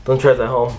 Don't try this at home.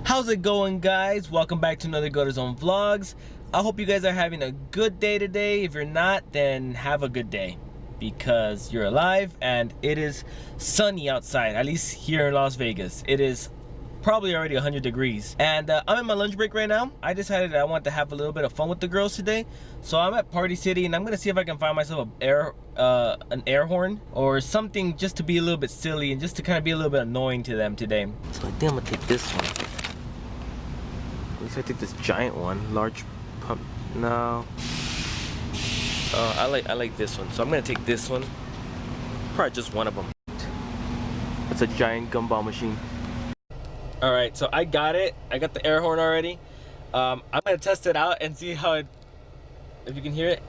How's it going, guys? Welcome back to another GutrZone Vlogs. I hope you guys are having a good day today. If you're not, then have a good day, because you're alive and it is sunny outside, at least here in Las Vegas. It is probably already 100 degrees. And I'm in my lunch break right now. I decided I want to have a little bit of fun with the girls today. So I'm at Party City and I'm gonna see if I can find myself an air horn or something, just to be a little bit silly and just to kind of be a little bit annoying to them today. So I think I'm gonna take this one. At least I take this giant one, large pump. No. I like this one, so I'm gonna take this one. Probably just one of them. It's a giant gumball machine. All right, so I got it. I got the air horn already. I'm gonna test it out and see how it. If you can hear it.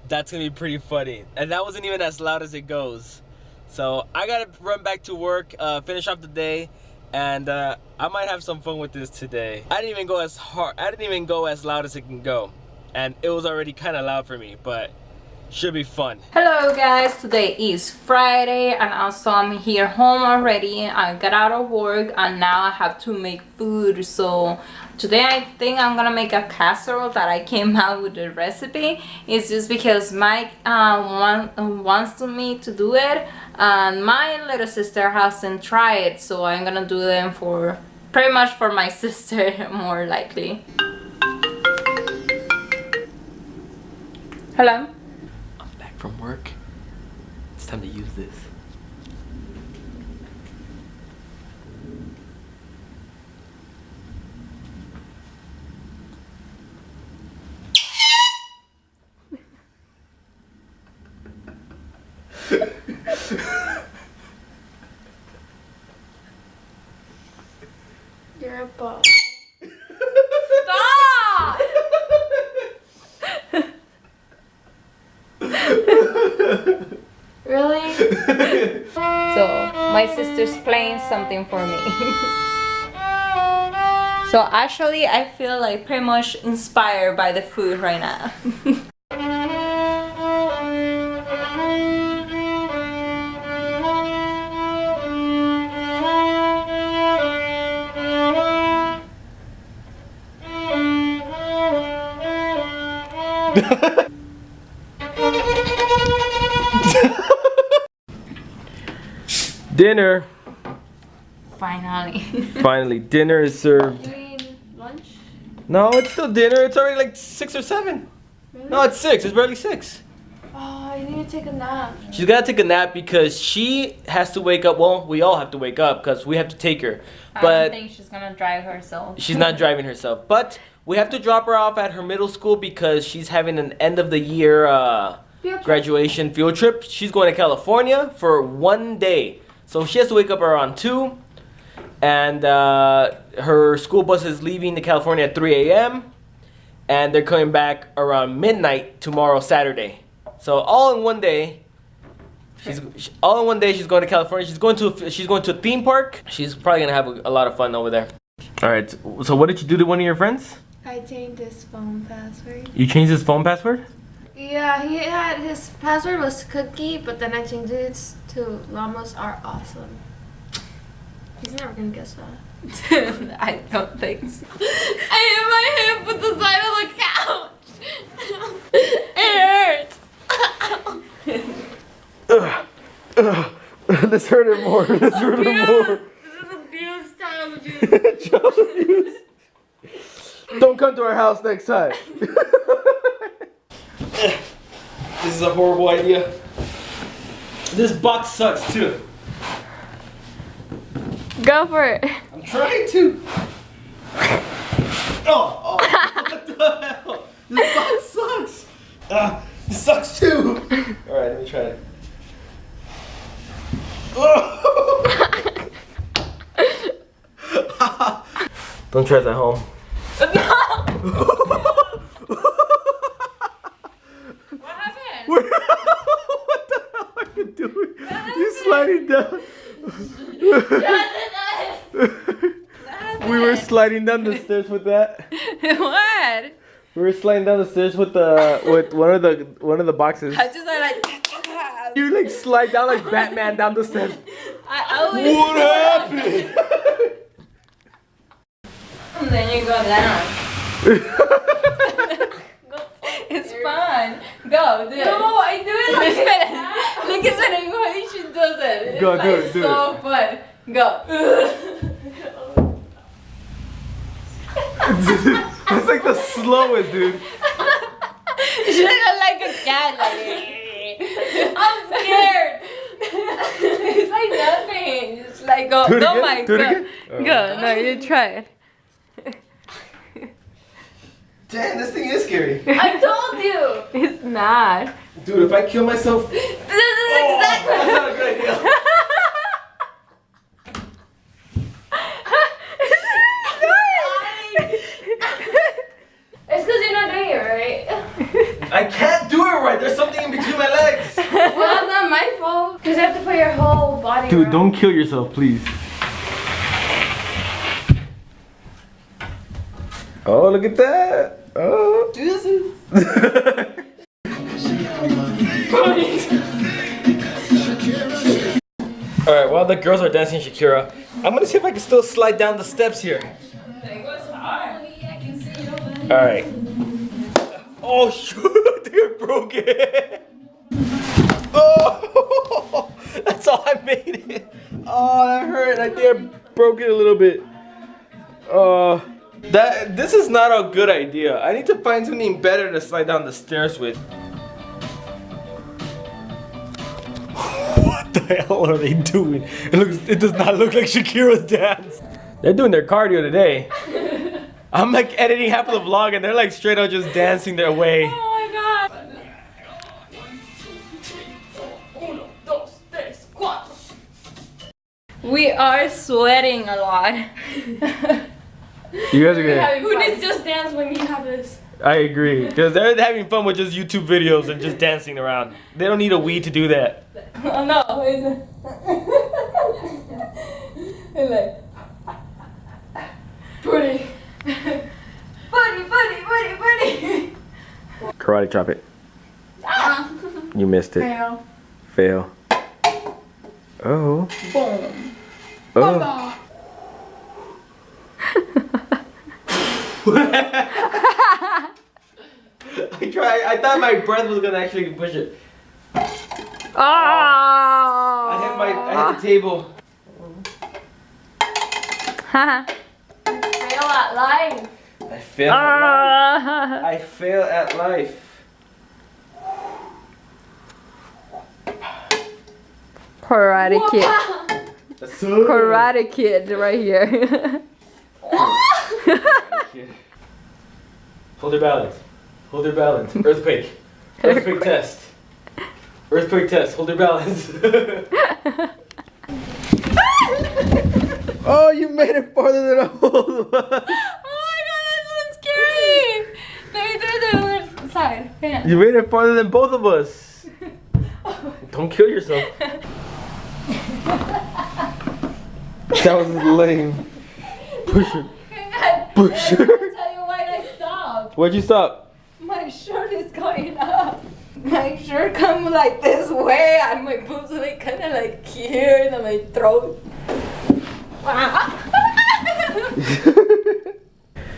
That's gonna be pretty funny, and that wasn't even as loud as it goes. So I gotta run back to work, finish off the day. And I might have some fun with this today. I didn't even go as hard. I didn't even go as loud as it can go, and it was already kind of loud for me, but should be fun. Hello guys, today is Friday and also I'm here home already. I got out of work and now I have to make food. So today I think I'm gonna make a casserole that I came out with the recipe. It's just because Mike wants me to do it, and my little sister hasn't tried it, so I'm gonna do them for pretty much for my sister more likely. Hello? From work, it's time to use this. You're a boss. Stop! Really? So my sister's playing something for me. So actually I feel like pretty much inspired by the food right now. Dinner. Finally. Finally, dinner is served. You mean lunch? No, it's still dinner. It's already like 6 or 7. Really? No, it's 6. It's barely 6. Oh, I need to take a nap. She's gotta take a nap because she has to wake up. Well, we all have to wake up because we have to take her. I But don't think she's gonna drive herself. she's not driving herself. But we have to drop her off at her middle school because she's having an end of the year graduation field trip. She's going to California for 1 day. So she has to wake up around 2. And her school bus is leaving to California at 3 a.m. And they're coming back around midnight tomorrow, Saturday. So all in one day. She's going to California. She's going to a theme park. She's probably gonna have a lot of fun over there. All right. So what did you do to one of your friends? I changed his phone password. You changed his phone password? Yeah, his password was cookie, but then I changed it to llamas are awesome. He's never gonna guess that. I don't think so. I hit my hip with the side of the couch. It hurt. Let's hurt her more. Let's hurt her more. This is abuse, child abuse. Child abuse. Don't come to our house next time. This is a horrible idea. This box sucks too. Go for it. I'm trying to. Oh, what the hell? This box sucks. It sucks too. All right, let me try it. Don't try this at home. No! What happened? What the hell are you doing? You sliding down. We were sliding down the stairs with that. What? We were sliding down the stairs with one of the boxes. I just like. You like slide down like Batman down the stairs. What happened? And then you go down. It's fun. Go, do it. No, I do it like that. Look at how she does it. It's Go, like do it, do so fun. Go. That's like the slowest, dude. She looks like a cat. Like, I'm scared. It's like nothing. It's like go, Do it go, again? Mike. Do it Go, again? go. No, you try it. Damn, this thing is scary. I told you. It's not. Dude, if I kill myself. This is That's not a good idea. It's because you're not doing it right. I can't do it right. There's something in between my legs. Well, that's not my fault. Because you have to put your whole body Dude, around. don't kill yourself, please. Oh, look at that. Oh. Jesus. Alright, while the girls are dancing Shakira, I'm gonna see if I can still slide down the steps here. Alright. Oh shoot, dude, broke it. Oh, that's all I made it. Oh, that hurt. I think I broke it a little bit. This is not a good idea. I need to find something better to slide down the stairs with. What the hell are they doing? It does not look like Shakira's dance. They're doing their cardio today. I'm like editing half of the vlog and they're like straight out just dancing their way. Oh my god. We are sweating a lot. You guys are good. Who needs to just dance when you have this? I agree. Because they're having fun with just YouTube videos and just dancing around. They don't need a weed to do that. Oh no. It's like. Pretty. Buddy. Karate chop it. You missed it. Fail. Fail. Oh. Boom. Oh. I thought my breath was gonna actually push it. Oh. I hit the table. Haha. Fail at life. I failed at life. I fail at life. Karate kid. So Karate kid right here. Hold your balance. Hold your balance. Earthquake. Earthquake test. Earthquake test. Hold your balance. Oh, you made it farther than I was. Oh my god, that's so scary! Let me do the other side. Yeah. You made it farther than both of us. Don't kill yourself. That was lame. Push her. Push her. I'll tell you why I stopped. Why'd you stop? My shirt is going up. My shirt comes like this way and my boobs are like kind of like here and my throat. Wow.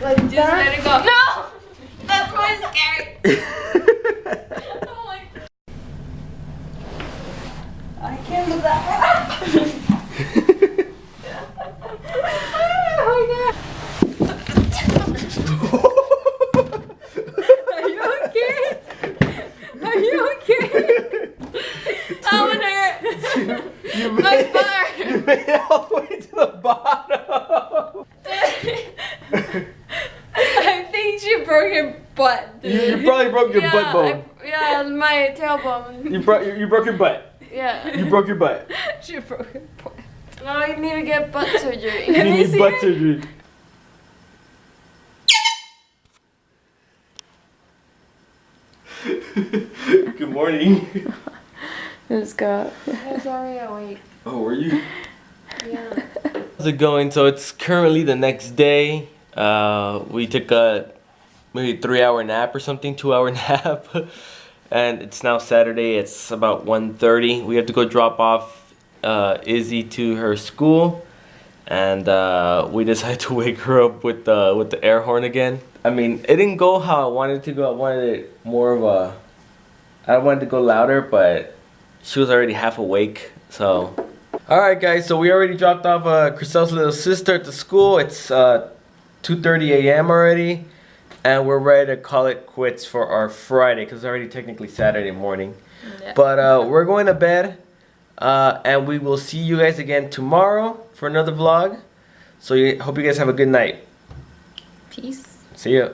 Like Just let it go. No! That's why it's scary. Oh my god. I can't do that. Oh my god. Are you okay? Are you okay? That one hurt. My butt. You made it all the way to the bottom. I think she broke her butt. You probably broke your butt bone. Yeah, my tailbone. You broke your butt. Yeah. You broke your butt. She broke her butt. Now I need to get butt surgery. You need see butt her. surgery. Good morning. Let's go. I was already awake. Oh, were you? Yeah. How's it going? So it's currently the next day. We took a maybe 3-hour nap or something, 2-hour nap. And it's now Saturday. It's about 1:30. We have to go drop off Izzy to her school. And we decided to wake her up with the air horn again. I mean, it didn't go how I wanted it to go. I wanted it more of a... I wanted to go louder, but she was already half awake, so... Alright guys, so we already dropped off Christelle's little sister at the school. It's 2:30 a.m. already. And we're ready to call it quits for our Friday, because it's already technically Saturday morning. Yeah. But we're going to bed. And we will see you guys again tomorrow for another vlog. So hope you guys have a good night. Peace. See ya.